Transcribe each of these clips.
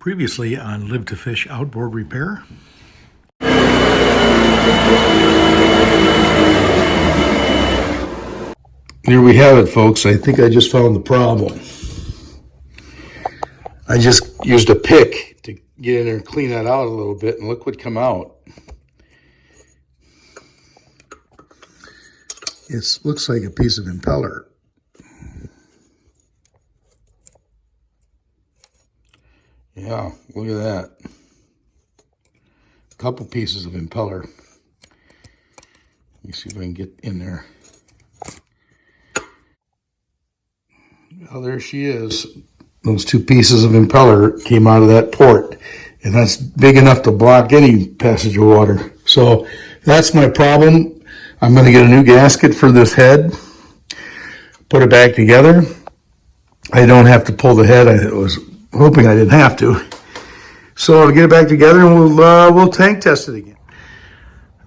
Previously on Live to Fish outboard repair. Here we have it, folks. I think I just found the problem. I just used a pick to get in there and clean that out a little bit, and look what come out. It looks like a piece of impeller. Yeah, look at that. A couple pieces of impeller. Let me see if I can get in there. Well, there she is. Those two pieces of impeller came out of that port, and that's big enough to block any passage of water. So that's my problem. I'm going to get a new gasket for this head, put it back together. I don't have to pull the head. I was hoping I didn't have to. So I'll get it back together and we'll tank test it again.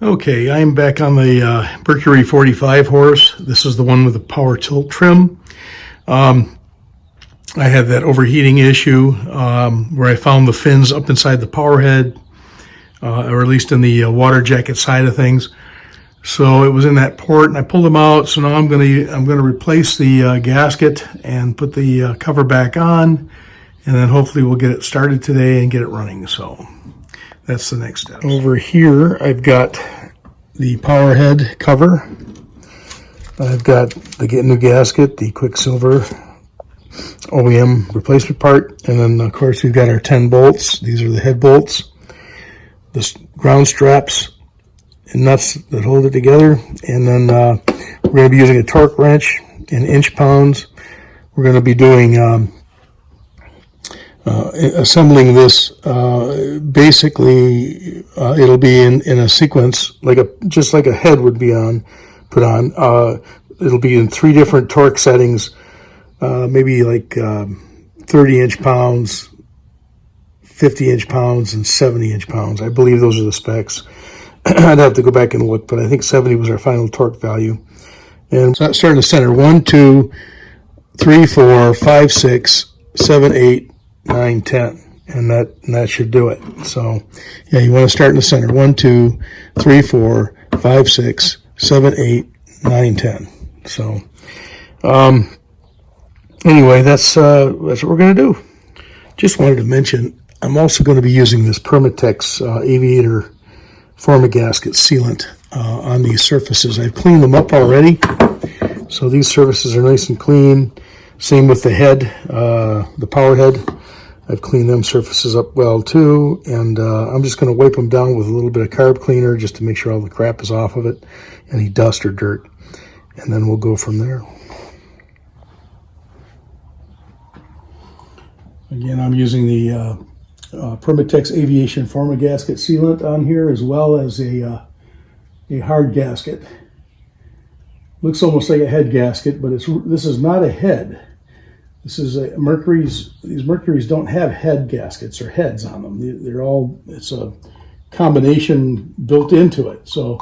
Okay, I'm back on the Mercury 45 horse. This is the one with the power tilt trim. I had that overheating issue where I found the fins up inside the power head, or at least in the water jacket side of things. So it was in that port, and I pulled them out. So now I'm gonna replace the gasket and put the cover back on, and then hopefully we'll get it started today and get it running. So that's the next step. Over here, I've got the power head cover. I've got the new gasket, the Quicksilver OEM replacement part, and then of course we've got our 10 bolts. These are the head bolts, the ground straps and nuts that hold it together, and then we're going to be using a torque wrench in inch pounds. We're going to be doing assembling this. Basically, it'll be in a sequence just like a head would be put on. It'll be in 3 different torque settings. Maybe like 30 inch pounds, 50 inch pounds, and 70 inch pounds. I believe those are the specs. I'd have to go back and look, but I think 70 was our final torque value. And starting to center 1, 2, 3, 4, 5, 6, 7, 8, 9, 10. And that should do it. So yeah, you want to start in the center. 1, 2, 3, 4, 5, 6, 7, 8, 9, 10. So anyway, that's what we're going to do. Just wanted to mention, I'm also going to be using this Permatex Aviator Forma gasket sealant on these surfaces. I've cleaned them up already, so these surfaces are nice and clean. Same with the head, the power head. I've cleaned them surfaces up well too, and I'm just going to wipe them down with a little bit of carb cleaner just to make sure all the crap is off of it, any dust or dirt, and then we'll go from there. Again, I'm using the Permatex Aviation Forma gasket sealant on here, as well as a hard gasket. Looks almost like a head gasket, but this is not a head. This is a Mercury's. These Mercury's don't have head gaskets or heads on them. It's a combination built into it. So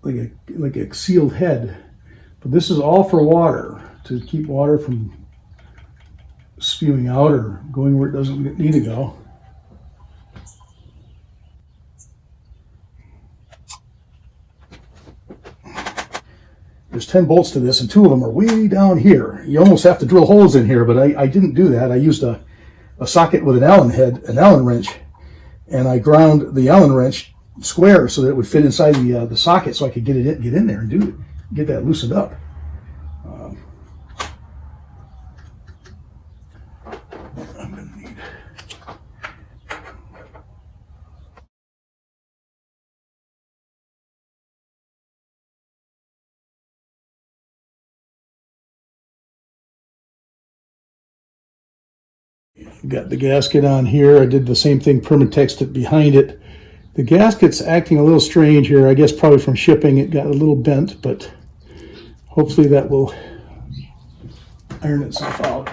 like a sealed head, but this is all for water, to keep water from spewing out or going where it doesn't need to go. There's 10 bolts to this, and 2 of them are way down here. You almost have to drill holes in here, but I didn't do that. I used a socket with an Allen wrench, and I ground the Allen wrench square so that it would fit inside the socket, so I could get in there and get that loosened up. I'm going to need. Got the gasket on here. I did the same thing, Permatexed it behind it. The gasket's acting a little strange here. I guess probably from shipping it got a little bent, but hopefully that will iron itself out.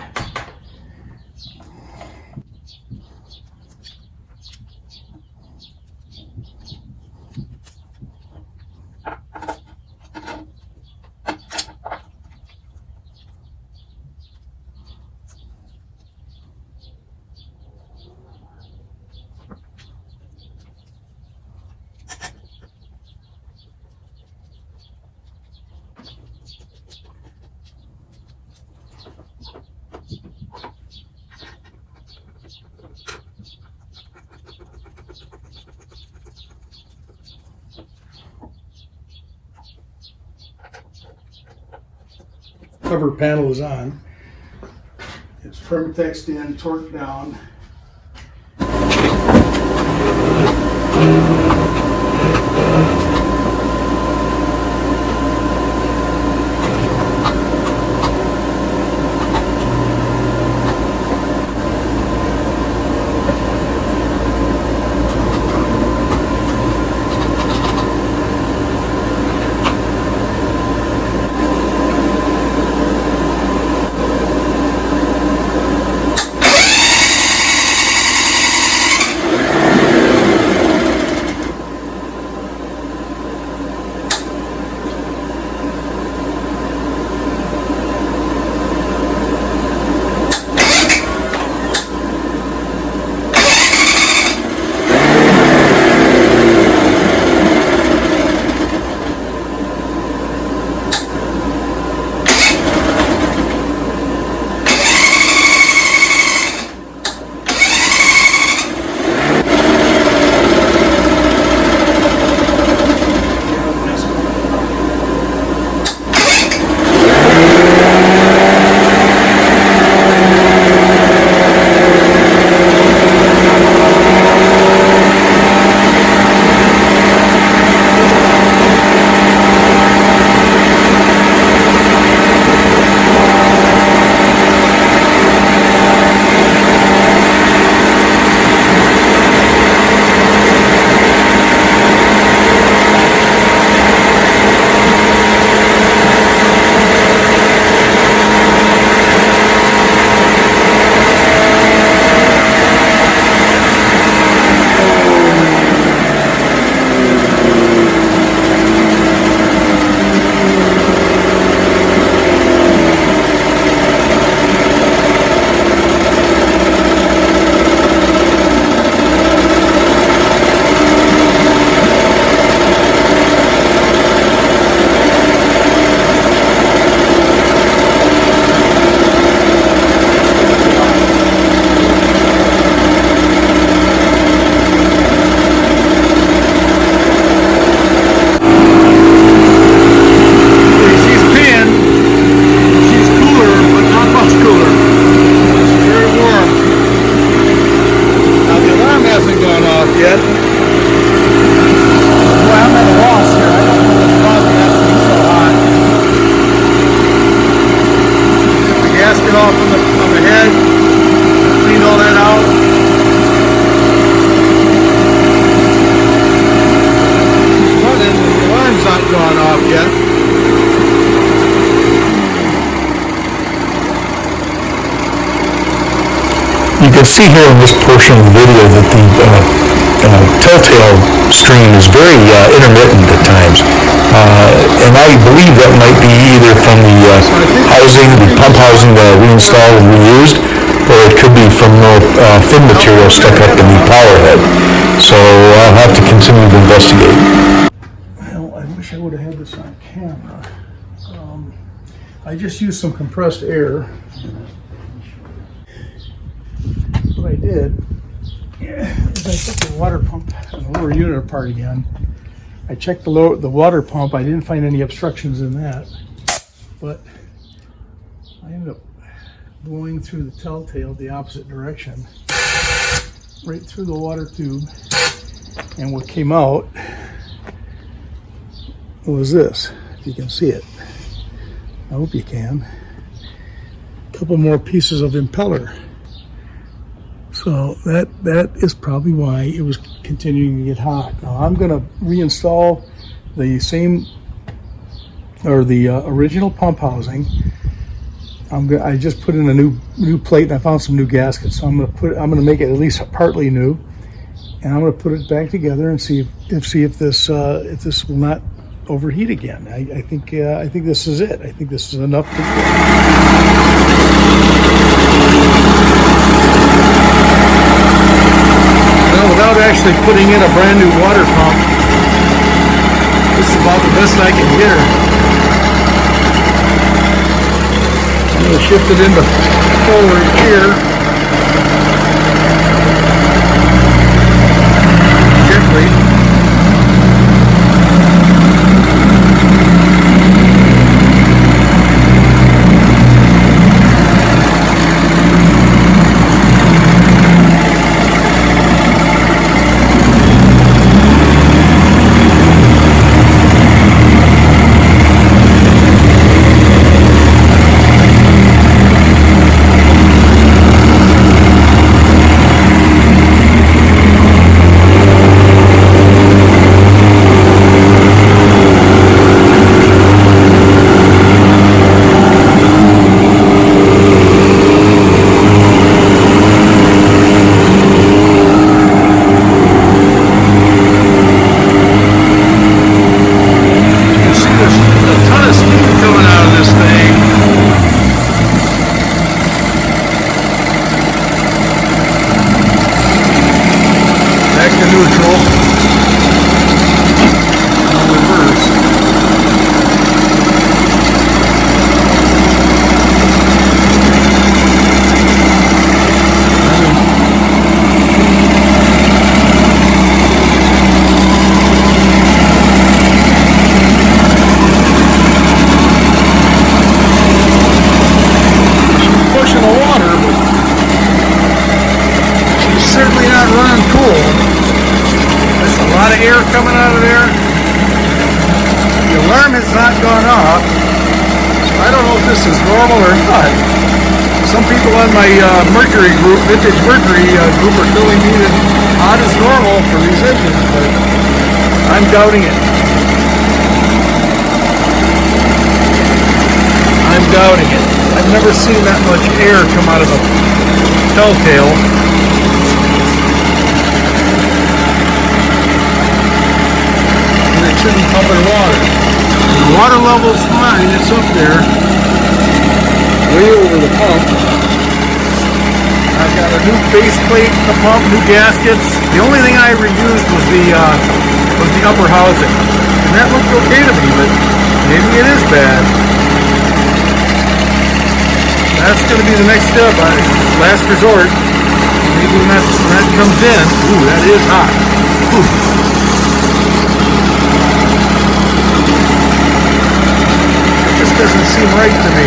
Cover panel is on. It's permatexed in, torqued down. You can see here in this portion of the video that the Telltale stream is very intermittent at times. And I believe that might be either from the housing, the pump housing that we installed and reused, or it could be from the thin material stuck up in the power head. So I'll have to continue to investigate. Well, I wish I would have had this on camera. I just used some compressed air. What I did is I took the water pump and the lower unit apart again. I checked the water pump. I didn't find any obstructions in that, but I ended up blowing through the Telltale the opposite direction, right through the water tube, and what came out was this, if you can see it. I hope you can. A couple more pieces of impeller. So that is probably why it was continuing to get hot. Now I'm going to reinstall the same, or the original pump housing. I just put in a new plate, and I found some new gaskets. So I'm going to make it at least partly new, and I'm going to put it back together and see if this will not overheat again. I think this is it. I think this is enough to without actually putting in a brand new water pump. This is about the best I can get her. I'm going to shift it into forward here. certainly not running cool. There's a lot of air coming out of there. The alarm has not gone off. I don't know if this is normal or not. Some people on my Mercury group, Vintage Mercury group, are telling me that hot is normal for these engines, but I'm doubting it. I'm doubting it. I've never seen that much air come out of a Telltale. And it shouldn't pump in water. The water level's fine, it's up there, way over the pump. I've got a new base plate in the pump, new gaskets. The only thing I reused was the upper housing. And that looked okay to me, but maybe it is bad. That's going to be the next step, last resort. Maybe when that comes in, ooh, that is hot. Ooh. This doesn't seem right to me.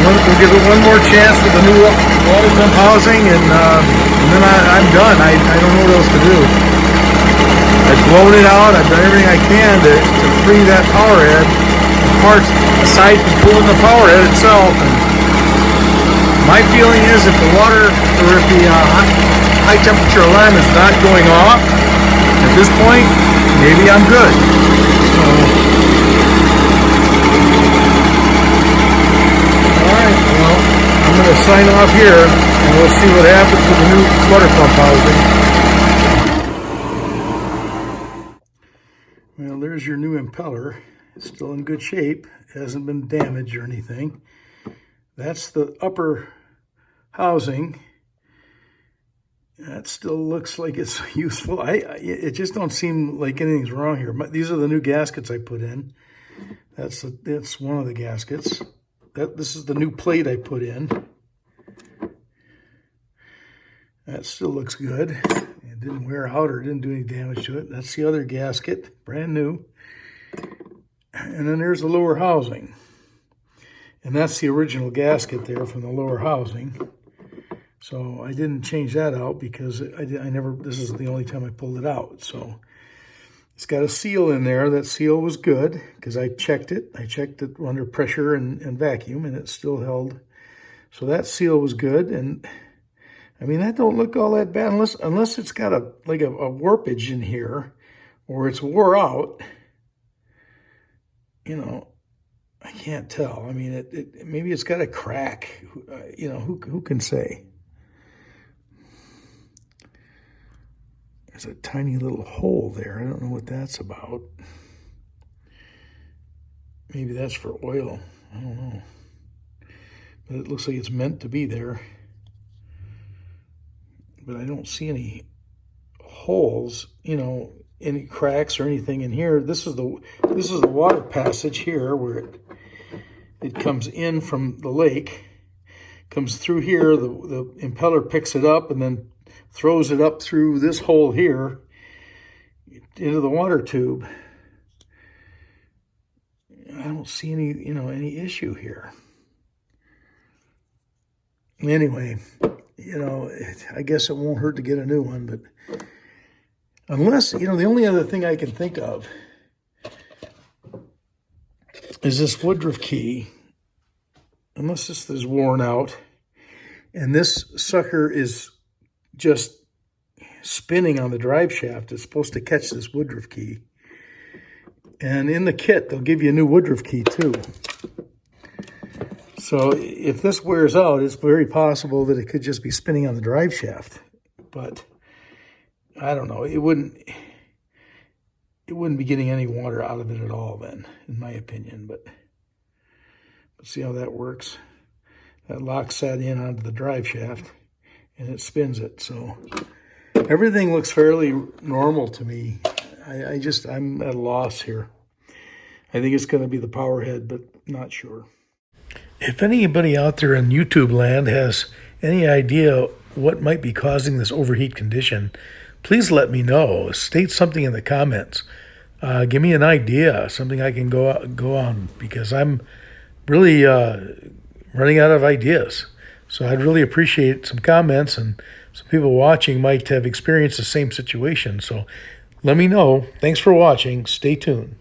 We'll give it one more chance with the new water pump housing, and then I'm done. I don't know what else to do. I've blown it out. I've done everything I can to free that power head. Parts aside from pulling the power head itself. And my feeling is if the water or if the high temperature alarm is not going off at this point, maybe I'm good. So, all right, well, I'm going to sign off here and we'll see what happens with the new water pump housing. Well, there's your new impeller. It's still in good shape. It hasn't been damaged or anything. That's the upper housing. That still looks like it's useful. It just don't seem like anything's wrong here. These are the new gaskets I put in. That's one of the gaskets. This is the new plate I put in. That still looks good. It didn't wear out or didn't do any damage to it. That's the other gasket, brand new. And then there's the lower housing. And that's the original gasket there from the lower housing. So I didn't change that out because this is the only time I pulled it out. So it's got a seal in there. That seal was good because I checked it. I checked it under pressure and vacuum, and it still held. So that seal was good. And I mean, that don't look all that bad unless it's got a warpage in here or it's wore out. You know, I can't tell. I mean, maybe it's got a crack. You know, who can say? There's a tiny little hole there. I don't know what that's about. Maybe that's for oil. I don't know. But it looks like it's meant to be there. But I don't see any holes, you know, any cracks or anything in here. This is the water passage here where it comes in from the lake, comes through here. The impeller picks it up and then throws it up through this hole here into the water tube. I don't see any issue here. Anyway, I guess it won't hurt to get a new one, but unless, the only other thing I can think of is this Woodruff key, unless this is worn out, and this sucker is just spinning on the drive shaft. It's supposed to catch this Woodruff key. And in the kit, they'll give you a new Woodruff key too. So if this wears out, it's very possible that it could just be spinning on the drive shaft. But I don't know. It wouldn't be getting any water out of it at all then, in my opinion. But see how that works? That locks that in onto the drive shaft, and it spins it. So everything looks fairly normal to me. I'm at a loss here. I think it's going to be the power head, but not sure. If anybody out there in YouTube land has any idea what might be causing this overheat condition, please let me know. State something in the comments. Give me an idea, something I can go on, because I'm really running out of ideas. So I'd really appreciate some comments, and some people watching might have experienced the same situation. So let me know. Thanks for watching. Stay tuned.